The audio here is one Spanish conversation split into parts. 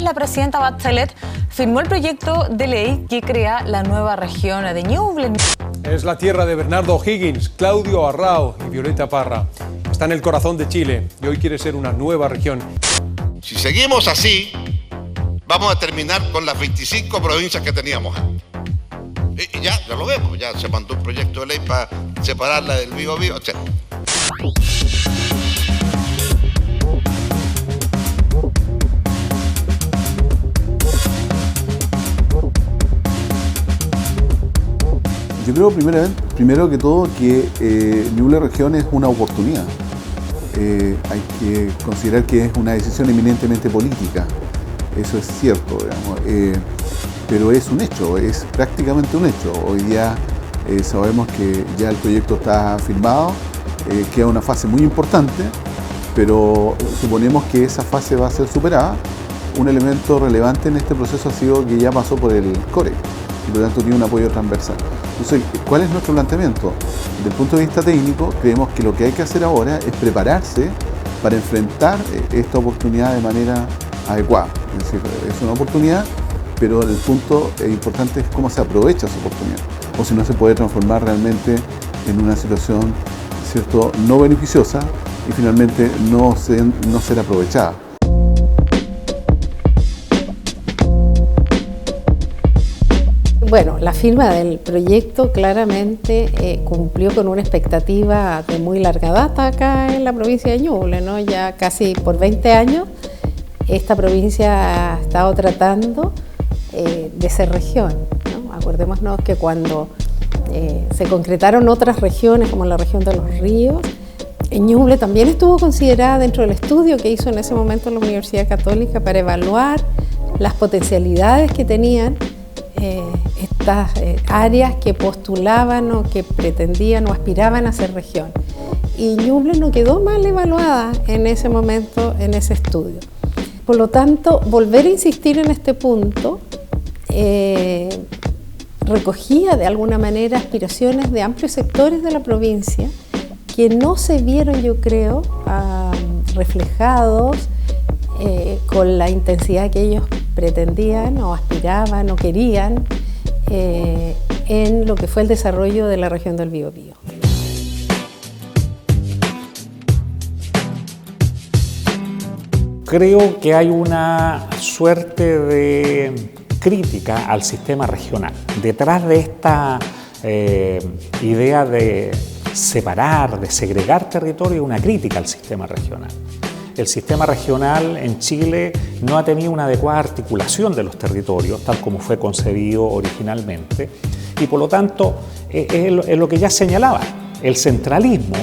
La presidenta Bachelet firmó el proyecto de ley que crea la nueva región de Ñuble. Es la tierra de Bernardo O'Higgins, Claudio Arrao y Violeta Parra. Está en el corazón de Chile y hoy quiere ser una nueva región. Si seguimos así, vamos a terminar con las 25 provincias que teníamos antes. Y ya lo vemos, ya se mandó un proyecto de ley para separarla del Biobío, etc. Yo creo primero que todo que Ñuble Región es una oportunidad. Hay que considerar que es una decisión eminentemente política, eso es cierto, digamos, pero es un hecho, es prácticamente un hecho. Hoy día sabemos que ya el proyecto está firmado, queda una fase muy importante, pero suponemos que esa fase va a ser superada. Un elemento relevante en este proceso ha sido que ya pasó por el CORE y por lo tanto tiene un apoyo transversal. Entonces, ¿cuál es nuestro planteamiento? Desde el punto de vista técnico, creemos que lo que hay que hacer ahora es prepararse para enfrentar esta oportunidad de manera adecuada. Es decir, es una oportunidad, pero el punto importante es cómo se aprovecha esa oportunidad, o si no se puede transformar realmente en una situación, ¿cierto?, no beneficiosa y finalmente no ser aprovechada. Bueno, la firma del proyecto claramente cumplió con una expectativa de muy larga data acá en la provincia de Ñuble, ¿no? Ya casi por 20 años esta provincia ha estado tratando de ser región, ¿no? Acordémonos que cuando se concretaron otras regiones, como la región de los ríos, Ñuble también estuvo considerada dentro del estudio que hizo en ese momento la Universidad Católica para evaluar las potencialidades que tenían estas áreas que postulaban o que pretendían o aspiraban a ser región. Y Ñuble no quedó mal evaluada en ese momento, en ese estudio. Por lo tanto, volver a insistir en este punto recogía de alguna manera aspiraciones de amplios sectores de la provincia que no se vieron, yo creo, reflejados con la intensidad que ellos pretendían o aspiraban o querían en lo que fue el desarrollo de la región del Biobío. Creo que hay una suerte de crítica al sistema regional. Detrás de esta idea de separar, de segregar territorio, una crítica al sistema regional. El sistema regional en Chile no ha tenido una adecuada articulación de los territorios, tal como fue concebido originalmente, y por lo tanto es lo que ya señalaba, el centralismo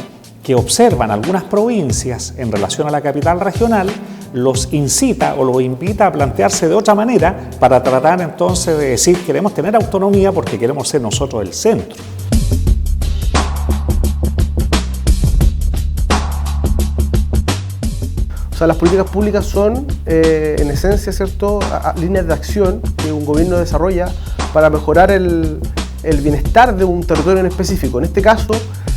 que observan algunas provincias en relación a la capital regional los incita o los invita a plantearse de otra manera para tratar entonces de decir queremos tener autonomía porque queremos ser nosotros el centro. O sea, las políticas públicas son, en esencia, ¿cierto?, líneas de acción que un gobierno desarrolla para mejorar el bienestar de un territorio en específico. En este caso,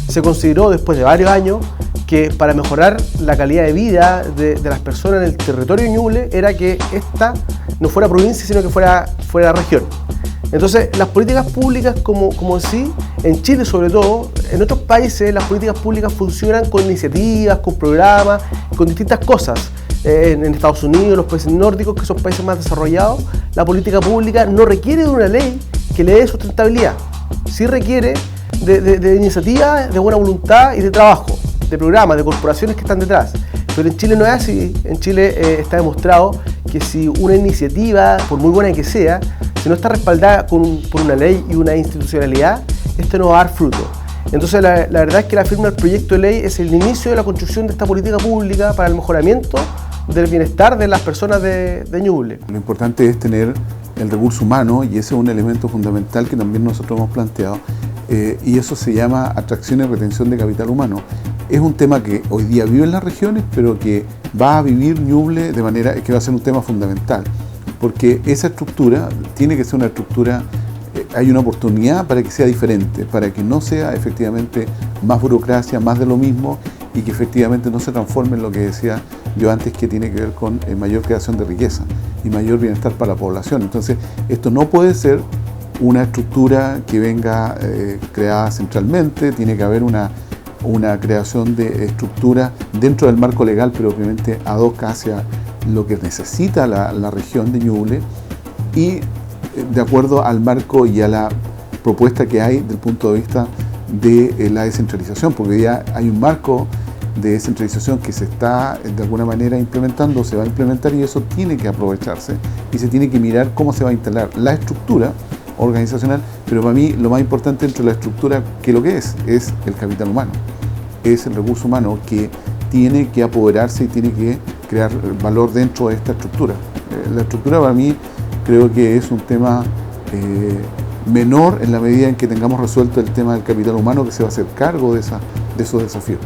se consideró después de varios años que para mejorar la calidad de vida de las personas en el territorio de Ñuble era que esta no fuera provincia, sino que fuera región. Entonces, las políticas públicas como en sí, en Chile sobre todo, en otros países las políticas públicas funcionan con iniciativas, con programas, con distintas cosas. En Estados Unidos, los países nórdicos, que son países más desarrollados, la política pública no requiere de una ley que le dé sustentabilidad. Sí requiere de iniciativa, de buena voluntad y de trabajo, de programas, de corporaciones que están detrás. Pero en Chile no es así. En Chile está demostrado que si una iniciativa, por muy buena que sea, si no está respaldada por una ley y una institucionalidad, esto no va a dar fruto. Entonces la verdad es que la firma del proyecto de ley es el inicio de la construcción de esta política pública para el mejoramiento del bienestar de las personas de Ñuble. Lo importante es tener el recurso humano y ese es un elemento fundamental que también nosotros hemos planteado y eso se llama atracción y retención de capital humano. Es un tema que hoy día vive en las regiones, pero que va a vivir Ñuble de manera que va a ser un tema fundamental, porque esa estructura tiene que ser una estructura, hay una oportunidad para que sea diferente, para que no sea efectivamente más burocracia, más de lo mismo y que efectivamente no se transforme en lo que decía yo antes, que tiene que ver con mayor creación de riqueza y mayor bienestar para la población. Entonces, esto no puede ser una estructura que venga creada centralmente, tiene que haber una creación de estructura dentro del marco legal, pero obviamente ad hoc hacia lo que necesita la región de Ñuble y de acuerdo al marco y a la propuesta que hay del punto de vista de la descentralización, porque ya hay un marco de descentralización que se está de alguna manera implementando, se va a implementar, y eso tiene que aprovecharse y se tiene que mirar cómo se va a instalar la estructura organizacional, pero para mí lo más importante dentro de la estructura, que lo que es el capital humano, es el recurso humano que tiene que apoderarse y tiene que crear valor dentro de esta estructura. La estructura para mí creo que es un tema menor en la medida en que tengamos resuelto el tema del capital humano, que se va a hacer cargo de esos desafíos.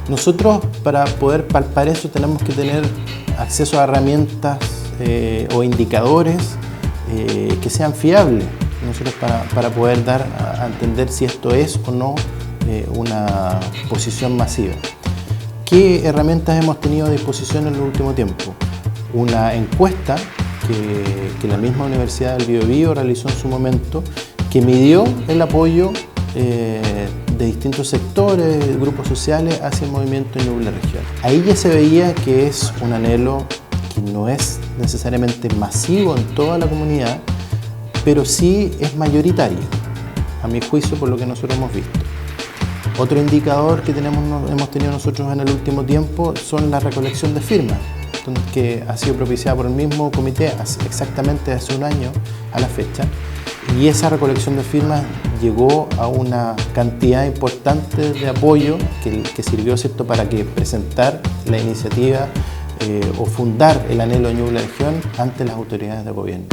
Nosotros, para poder palpar eso, tenemos que tener acceso a herramientas o indicadores que sean fiables, nosotros para poder dar a entender si esto es o no una posición masiva. ¿Qué herramientas hemos tenido a disposición en el último tiempo? Una encuesta que la misma Universidad del Biobío realizó en su momento, que midió el apoyo de distintos sectores, grupos sociales hacia el movimiento Ñuble Región. Ahí ya se veía que es un anhelo que no es necesariamente masivo en toda la comunidad, pero sí es mayoritario, a mi juicio, por lo que nosotros hemos visto. Otro indicador que hemos tenido nosotros en el último tiempo son la recolección de firmas, que ha sido propiciada por el mismo comité exactamente hace un año a la fecha, y esa recolección de firmas llegó a una cantidad importante de apoyo que sirvió, ¿cierto?, para que presentar la iniciativa o fundar el anhelo de Ñuble Región ante las autoridades de gobierno.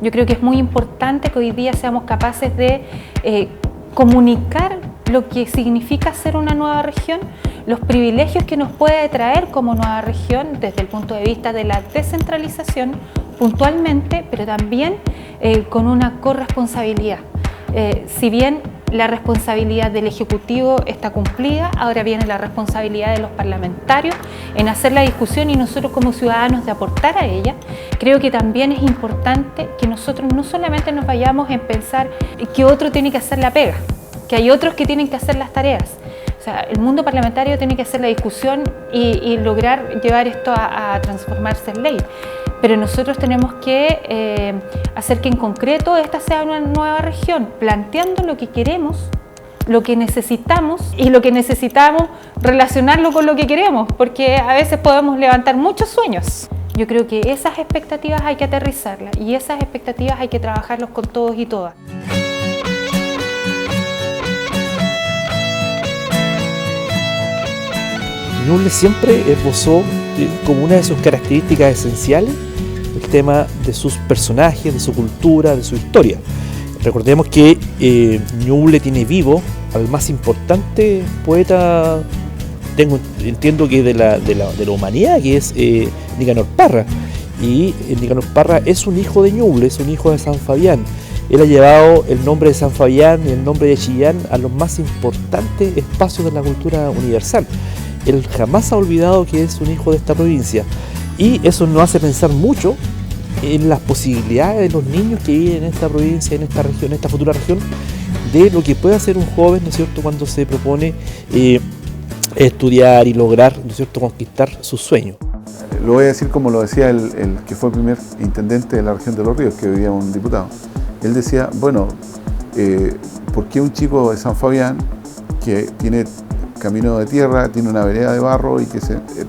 Yo creo que es muy importante que hoy día seamos capaces de comunicar lo que significa ser una nueva región, los privilegios que nos puede traer como nueva región desde el punto de vista de la descentralización puntualmente, pero también con una corresponsabilidad. Si bien la responsabilidad del Ejecutivo está cumplida, ahora viene la responsabilidad de los parlamentarios en hacer la discusión y nosotros como ciudadanos de aportar a ella. Creo que también es importante que nosotros no solamente nos vayamos en pensar que otro tiene que hacer la pega, que hay otros que tienen que hacer las tareas. O sea, el mundo parlamentario tiene que hacer la discusión y lograr llevar esto a transformarse en ley. Pero nosotros tenemos que hacer que en concreto esta sea una nueva región, planteando lo que queremos, lo que necesitamos y lo que necesitamos relacionarlo con lo que queremos, porque a veces podemos levantar muchos sueños. Yo creo que esas expectativas hay que aterrizarlas y esas expectativas hay que trabajarlos con todos y todas. Ñuble siempre esbozó como una de sus características esenciales el tema de sus personajes, de su cultura, de su historia. Recordemos que Ñuble tiene vivo al más importante poeta, entiendo que de la humanidad, que es Nicanor Parra. Y Nicanor Parra es un hijo de Ñuble, es un hijo de San Fabián. Él ha llevado el nombre de San Fabián y el nombre de Chillán a los más importantes espacios de la cultura universal. Él jamás ha olvidado que es un hijo de esta provincia, y eso nos hace pensar mucho en las posibilidades de los niños que viven en esta provincia, en esta región, en esta futura región, de lo que puede hacer un joven, ¿no es cierto?, cuando se propone estudiar y lograr, ¿no es cierto?, conquistar sus sueños. Lo voy a decir como lo decía el que fue el primer intendente de la región de Los Ríos, que hoy día es un diputado. Él decía, bueno, ¿por qué un chico de San Fabián que tiene camino de tierra, tiene una vereda de barro, y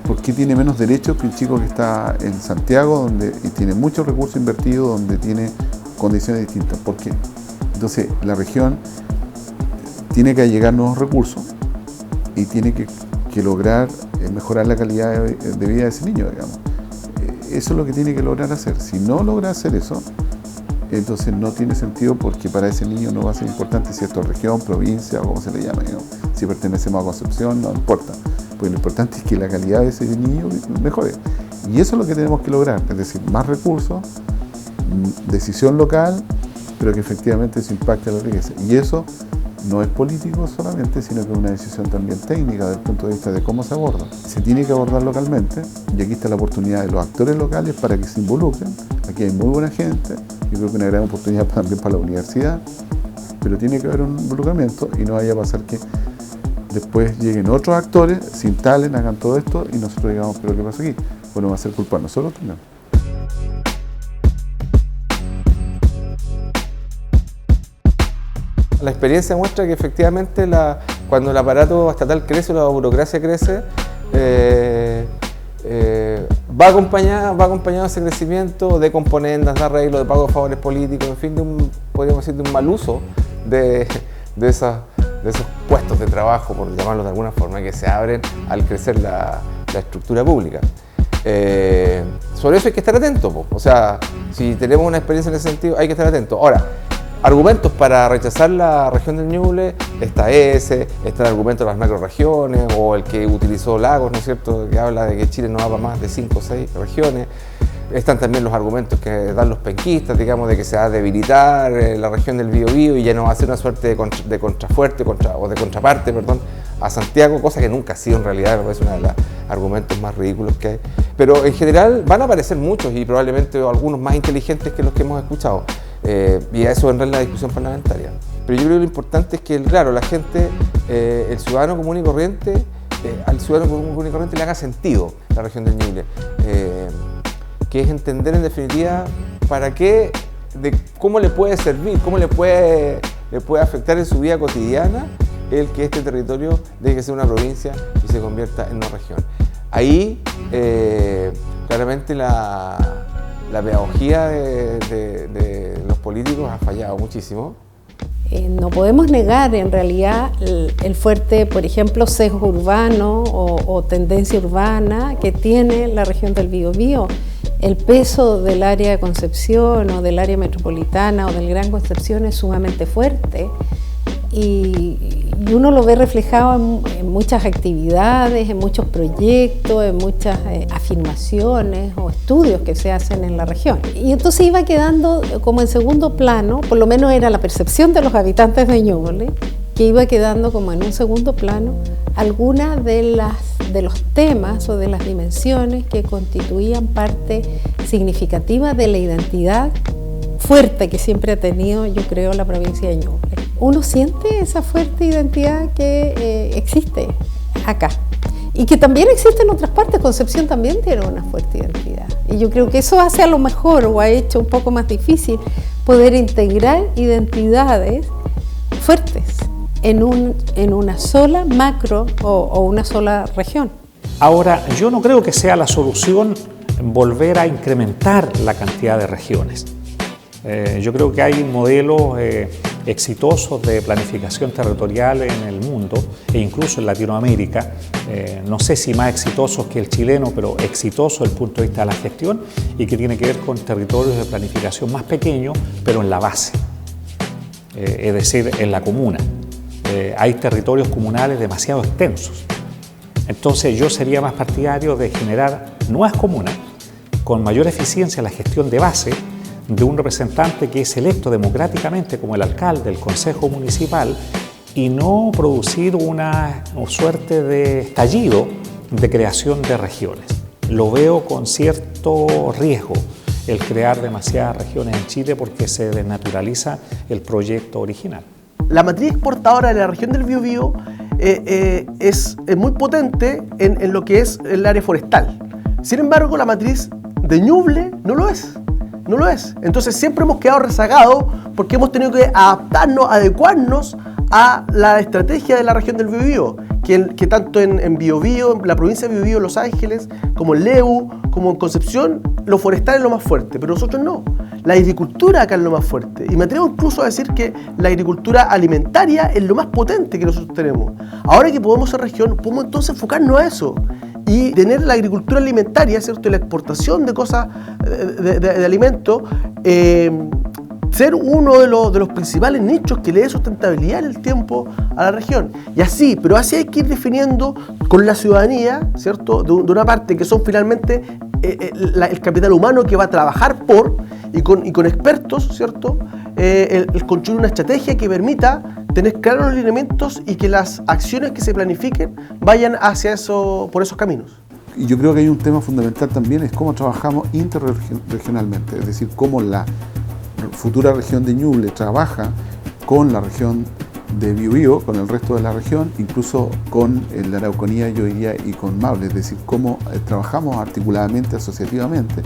¿por qué tiene menos derechos que un chico que está en Santiago, y tiene muchos recursos invertidos, donde tiene condiciones distintas? ¿Por qué? Entonces, la región tiene que allegar nuevos recursos y tiene que lograr mejorar la calidad de vida de ese niño, digamos. Eso es lo que tiene que lograr hacer. Si no logra hacer eso, entonces no tiene sentido, porque para ese niño no va a ser importante si esto es región, provincia o como se le llame, ¿no? Si pertenecemos a Concepción, no importa, porque lo importante es que la calidad de ese niño mejore. Y eso es lo que tenemos que lograr, es decir, más recursos decisión local, pero que efectivamente se impacte la riqueza. Y eso no es político solamente, sino que es una decisión también técnica desde el punto de vista de cómo se aborda. Se tiene que abordar localmente, y aquí está la oportunidad de los actores locales para que se involucren. Aquí hay muy buena gente, yo creo que una gran oportunidad también para la universidad, pero tiene que haber un involucramiento y no vaya a pasar que después lleguen otros actores, se instalen, hagan todo esto y nosotros digamos, pero ¿qué pasa aquí? Bueno, va a ser culpa de nosotros también. La experiencia muestra que efectivamente cuando el aparato estatal crece, la burocracia crece, va acompañado ese crecimiento de componendas, de arreglo, de pago de favores políticos, en fin, podríamos decir, de un mal uso de esos puestos de trabajo, por llamarlo de alguna forma, que se abren al crecer la estructura pública. Sobre eso hay que estar atento, o sea, si tenemos una experiencia en ese sentido, hay que estar atento. Ahora, argumentos para rechazar la región del Ñuble, está el argumento de las macroregiones, o el que utilizó Lagos, ¿no es cierto?, que habla de que Chile no va para más de 5 o 6 regiones. Están también los argumentos que dan los penquistas, digamos, de que se va a debilitar la región del Biobío y ya no va a ser una suerte de contrafuerte o de contraparte, perdón, a Santiago, cosa que nunca ha sido en realidad, me parece uno de los argumentos más ridículos que hay. Pero en general van a aparecer muchos y probablemente algunos más inteligentes que los que hemos escuchado. Y a eso vendrá en la discusión parlamentaria. Pero yo creo que lo importante es que, claro, la gente, el ciudadano común y corriente, al ciudadano común y corriente le haga sentido la región del Ñuble, que es entender en definitiva para qué, cómo le puede servir, cómo le puede afectar en su vida cotidiana el que este territorio deje de ser una provincia y se convierta en una región. Ahí, claramente la pedagogía de los políticos ha fallado muchísimo. No podemos negar en realidad el fuerte, por ejemplo, sesgo urbano o tendencia urbana que tiene la región del Biobío. El peso del área de Concepción o del área metropolitana o del Gran Concepción es sumamente fuerte y uno lo ve reflejado en muchas actividades, en muchos proyectos, en muchas afirmaciones o estudios que se hacen en la región. Y entonces iba quedando como en segundo plano, por lo menos era la percepción de los habitantes de Ñuble, que iba quedando como en un segundo plano algunas de los temas o de las dimensiones que constituían parte significativa de la identidad fuerte que siempre ha tenido, yo creo, la provincia de Ñuble. Uno siente esa fuerte identidad que existe acá y que también existe en otras partes. Concepción también tiene una fuerte identidad y yo creo que eso hace a lo mejor o ha hecho un poco más difícil poder integrar identidades fuertes en una sola macro o una sola región. Ahora, yo no creo que sea la solución volver a incrementar la cantidad de regiones. Yo creo que hay modelos exitosos de planificación territorial en el mundo e incluso en Latinoamérica, no sé si más exitosos que el chileno, pero exitosos desde el punto de vista de la gestión y que tiene que ver con territorios de planificación más pequeños, pero en la base, es decir, en la comuna. Hay territorios comunales demasiado extensos. Entonces yo sería más partidario de generar nuevas comunas con mayor eficiencia en la gestión de base de un representante que es electo democráticamente como el alcalde, el consejo municipal, y no producir una suerte de estallido de creación de regiones. Lo veo con cierto riesgo el crear demasiadas regiones en Chile porque se desnaturaliza el proyecto original. La matriz exportadora de la región del Biobío es muy potente en lo que es el área forestal. Sin embargo, la matriz de Ñuble no lo es. No lo es. Entonces siempre hemos quedado rezagados porque hemos tenido que adaptarnos, adecuarnos a la estrategia de la región del Biobío, que tanto en Biobío, en la provincia de Biobío, Los Ángeles, como en Leu, como en Concepción, lo forestal es lo más fuerte, pero nosotros no. La agricultura acá es lo más fuerte. Y me atrevo incluso a decir que la agricultura alimentaria es lo más potente que nosotros tenemos. Ahora que podemos ser región, podemos entonces enfocarnos a eso y tener la agricultura alimentaria, ¿cierto? Y la exportación de cosas, de alimentos, ser uno de los principales nichos que le dé sustentabilidad en el tiempo a la región. Y así, pero así hay que ir definiendo con la ciudadanía, ¿cierto? De una parte que son finalmente el capital humano que va a trabajar y con expertos, ¿cierto? El construir una estrategia que permita tener claros los lineamientos y que las acciones que se planifiquen vayan hacia por esos caminos. Y yo creo que hay un tema fundamental también, es cómo trabajamos interregionalmente, es decir, cómo la futura región de Ñuble trabaja con la región de Biobío, con el resto de la región, incluso con la Araucanía, yo diría, y con Maule, es decir, cómo trabajamos articuladamente, asociativamente,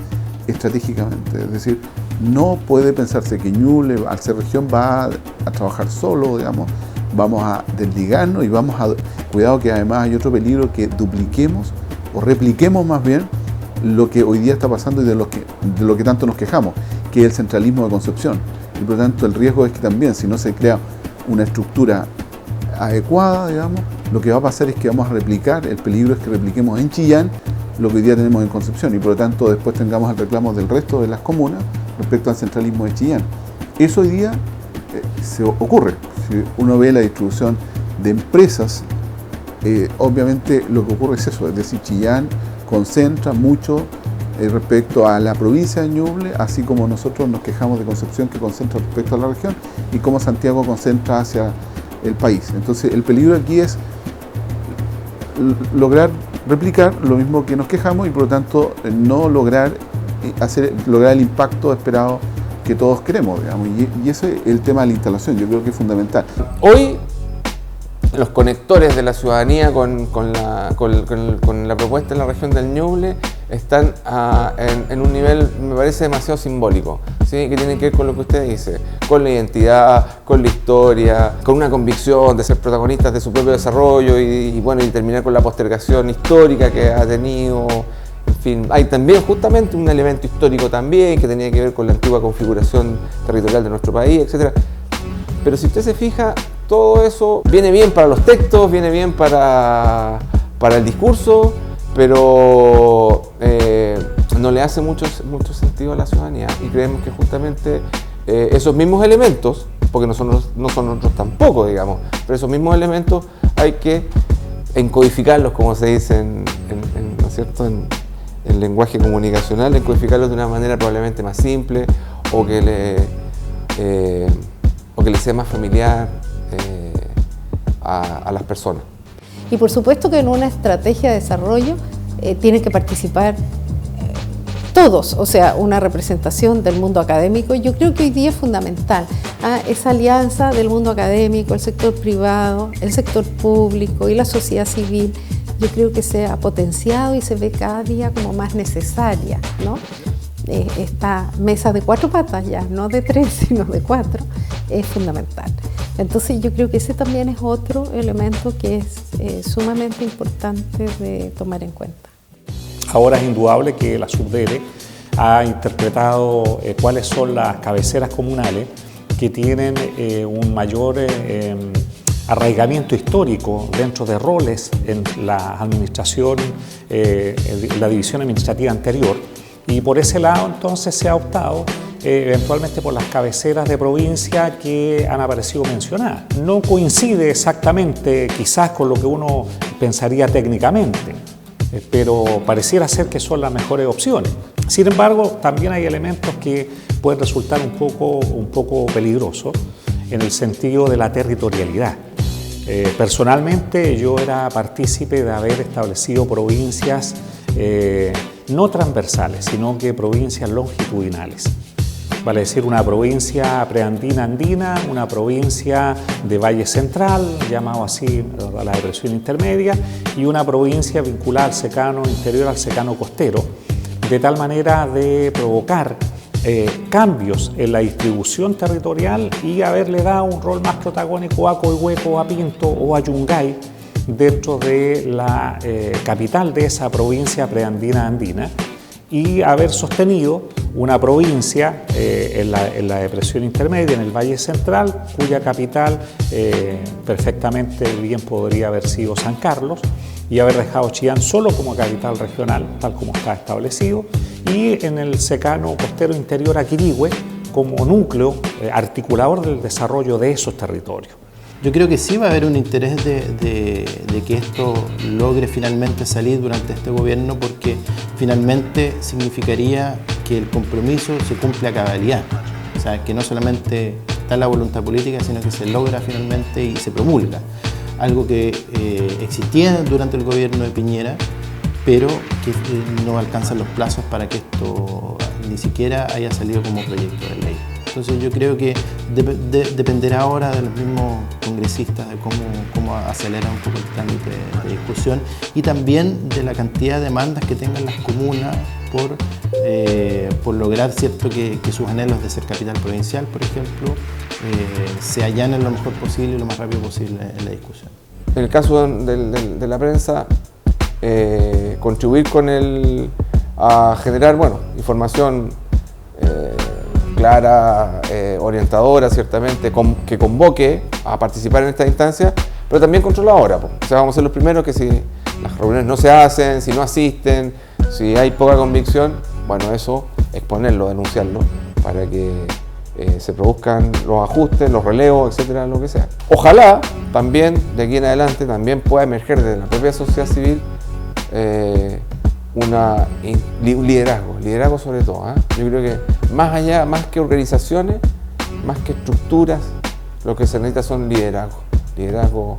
estratégicamente. Es decir, no puede pensarse que Ñuble, al ser región, va a trabajar solo, digamos, vamos a desligarnos y vamos a... Cuidado que además hay otro peligro, que dupliquemos o repliquemos más bien lo que hoy día está pasando y de lo que tanto nos quejamos, que es el centralismo de Concepción. Y por lo tanto el riesgo es que también, si no se crea una estructura adecuada, digamos, lo que va a pasar es que vamos a replicar, el peligro es que repliquemos en Chillán lo que hoy día tenemos en Concepción y por lo tanto después tengamos el reclamo del resto de las comunas respecto al centralismo de Chillán. Eso hoy día se ocurre. Si uno ve la distribución de empresas, obviamente lo que ocurre es eso, es decir, Chillán concentra mucho respecto a la provincia de Ñuble, así como nosotros nos quejamos de Concepción que concentra respecto a la región y como Santiago concentra hacia el país. Entonces el peligro aquí es lograr replicar lo mismo que nos quejamos y por lo tanto no lograr el impacto esperado que todos queremos, digamos. Y ese es el tema de la instalación, yo creo que es fundamental. Hoy los conectores de la ciudadanía con la propuesta en la región del Ñuble están en un nivel, me parece, demasiado simbólico, ¿sí? Que tiene que ver con lo que usted dice, con la identidad, con la historia, con una convicción de ser protagonistas de su propio desarrollo y terminar con la postergación histórica que ha tenido. En fin, hay también justamente un elemento histórico también que tenía que ver con la antigua configuración territorial de nuestro país, etc. Pero si usted se fija, todo eso viene bien para los textos, viene bien para el discurso, pero no le hace mucho sentido a la ciudadanía y creemos que justamente esos mismos elementos, porque no son otros tampoco, digamos, pero esos mismos elementos hay que encodificarlos, como se dice ¿no es cierto?, en lenguaje comunicacional, encodificarlos de una manera probablemente más simple o que le sea más familiar a las personas. Y por supuesto que en una estrategia de desarrollo tienen que participar todos, o sea, una representación del mundo académico. Yo creo que hoy día es fundamental esa alianza del mundo académico, el sector privado, el sector público y la sociedad civil. Yo creo que se ha potenciado y se ve cada día como más necesaria, ¿no? Esta mesa de 4 patas ya, no de 3, sino de 4, es fundamental. Entonces yo creo que ese también es otro elemento que es sumamente importante de tomar en cuenta. Ahora es indudable que la Subdere ha interpretado cuáles son las cabeceras comunales que tienen un mayor arraigamiento histórico dentro de roles en la administración, la división administrativa anterior. Y por ese lado entonces se ha optado eventualmente por las cabeceras de provincia que han aparecido mencionadas. No coincide exactamente quizás con lo que uno pensaría técnicamente, pero pareciera ser que son las mejores opciones. Sin embargo, también hay elementos que pueden resultar un poco peligrosos en el sentido de la territorialidad. Personalmente yo era partícipe de haber establecido provincias no transversales, sino que provincias longitudinales. Vale decir, una provincia preandina andina, una provincia de Valle Central, llamado así a la depresión intermedia, y una provincia vinculada al secano interior, al secano costero, de tal manera de provocar cambios en la distribución territorial y haberle dado un rol más protagónico a Coihueco, a Pinto o a Yungay dentro de la capital de esa provincia preandina andina y haber sostenido una provincia en la depresión intermedia, en el Valle Central, cuya capital perfectamente bien podría haber sido San Carlos y haber dejado Chillán solo como capital regional, tal como está establecido, y en el secano costero interior a Quirihue, como núcleo articulador del desarrollo de esos territorios. Yo creo que sí va a haber un interés de que esto logre finalmente salir durante este gobierno, porque finalmente significaría que el compromiso se cumple a cabalidad. O sea, que no solamente está la voluntad política, sino que se logra finalmente y se promulga. Algo que existía durante el gobierno de Piñera, pero que no alcanzan los plazos para que esto ni siquiera haya salido como proyecto de ley. Entonces yo creo que dependerá ahora de los mismos congresistas de cómo aceleran un poco el trámite de discusión, y también de la cantidad de demandas que tengan las comunas por lograr, ¿cierto?, que sus anhelos de ser capital provincial, por ejemplo, se allanen lo mejor posible y lo más rápido posible en la discusión. En el caso de la prensa, contribuir a generar, información clara, orientadora, ciertamente, que convoque a participar en esta instancia, pero también controladora. O sea, vamos a ser los primeros que si las reuniones no se hacen, si no asisten, si hay poca convicción, eso, exponerlo, denunciarlo, para que se produzcan los ajustes, los relevos, etcétera, lo que sea. Ojalá también, de aquí en adelante, también pueda emerger de la propia sociedad civil un liderazgo sobre todo. Yo creo que más que organizaciones, más que estructuras, lo que se necesita son liderazgo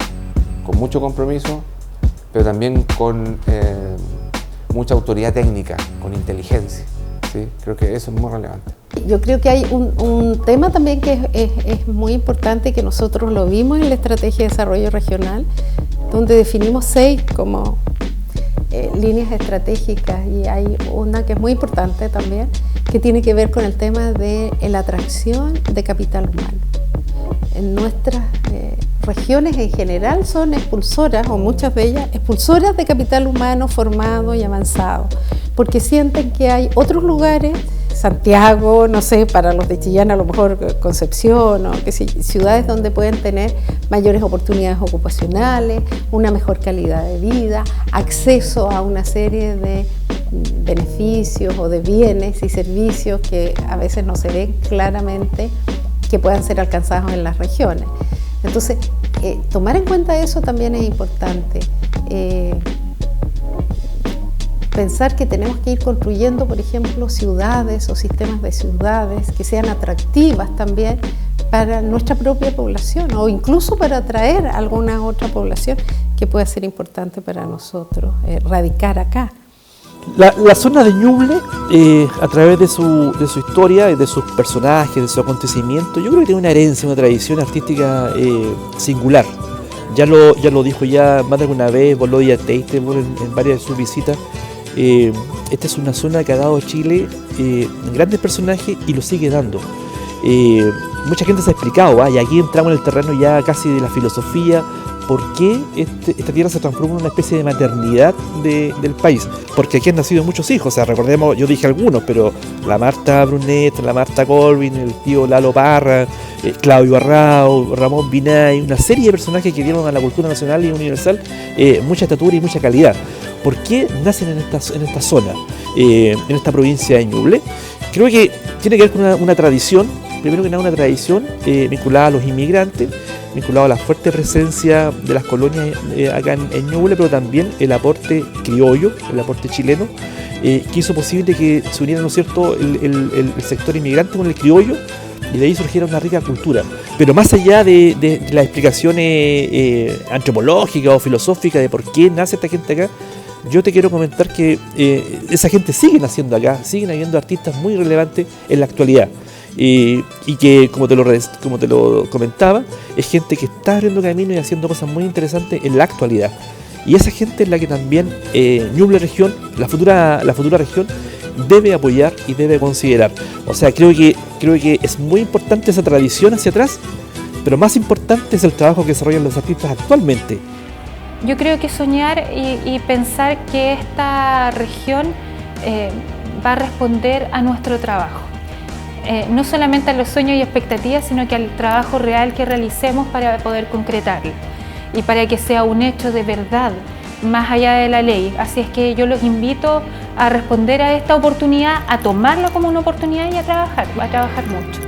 con mucho compromiso, pero también con mucha autoridad técnica, con inteligencia. ¿Sí? Creo que eso es muy relevante. Yo creo que hay un tema también que es muy importante, que nosotros lo vimos en la Estrategia de Desarrollo Regional, donde definimos 6 como líneas estratégicas, y hay una que es muy importante también, que tiene que ver con el tema de la atracción de capital humano. En nuestras regiones en general son expulsoras, o muchas de ellas, expulsoras de capital humano formado y avanzado, porque sienten que hay otros lugares, Santiago, no sé, para los de Chillán a lo mejor Concepción, o que sí, ciudades donde pueden tener mayores oportunidades ocupacionales, una mejor calidad de vida, acceso a una serie de beneficios o de bienes y servicios que a veces no se ven claramente que puedan ser alcanzados en las regiones. Entonces, tomar en cuenta eso también es importante. Pensar que tenemos que ir construyendo, por ejemplo, ciudades o sistemas de ciudades que sean atractivas también para nuestra propia población, o incluso para atraer a alguna otra población que pueda ser importante para nosotros radicar acá. La zona de Ñuble, a través de su historia, de sus personajes, de su acontecimiento, yo creo que tiene una herencia, una tradición artística singular. Ya lo dijo más de alguna vez Volodya Teitebol en varias de sus visitas. Esta es una zona que ha dado a Chile grandes personajes y lo sigue dando. Mucha gente se ha explicado, y aquí entramos en el terreno ya casi de la filosofía, por qué esta tierra se transforma en una especie de maternidad del país. Porque aquí han nacido muchos hijos, o sea, recordemos, yo dije algunos, pero la Marta Brunet, la Marta Colvin, el tío Lalo Parra, Claudio Arrao, Ramón Binay, una serie de personajes que dieron a la cultura nacional y universal mucha estatura y mucha calidad. ¿Por qué nacen en esta zona, en esta provincia de Ñuble? Creo que tiene que ver con una tradición, primero que nada una tradición vinculada a los inmigrantes, vinculada a la fuerte presencia de las colonias acá en Ñuble, pero también el aporte criollo, el aporte chileno, que hizo posible que se uniera, ¿no es cierto?, el sector inmigrante con el criollo, y de ahí surgiera una rica cultura. Pero más allá de las explicaciones antropológicas o filosóficas de por qué nace esta gente acá, yo te quiero comentar que esa gente sigue naciendo acá, siguen habiendo artistas muy relevantes en la actualidad. Y que, como te lo comentaba, es gente que está abriendo camino y haciendo cosas muy interesantes en la actualidad. Y esa gente es la que también Ñuble región, la futura región, debe apoyar y debe considerar. O sea, creo que es muy importante esa tradición hacia atrás, pero más importante es el trabajo que desarrollan los artistas actualmente. Yo creo que soñar y pensar que esta región va a responder a nuestro trabajo. No solamente a los sueños y expectativas, sino que al trabajo real que realicemos para poder concretarlo y para que sea un hecho de verdad, más allá de la ley. Así es que yo los invito a responder a esta oportunidad, a tomarla como una oportunidad y a trabajar mucho.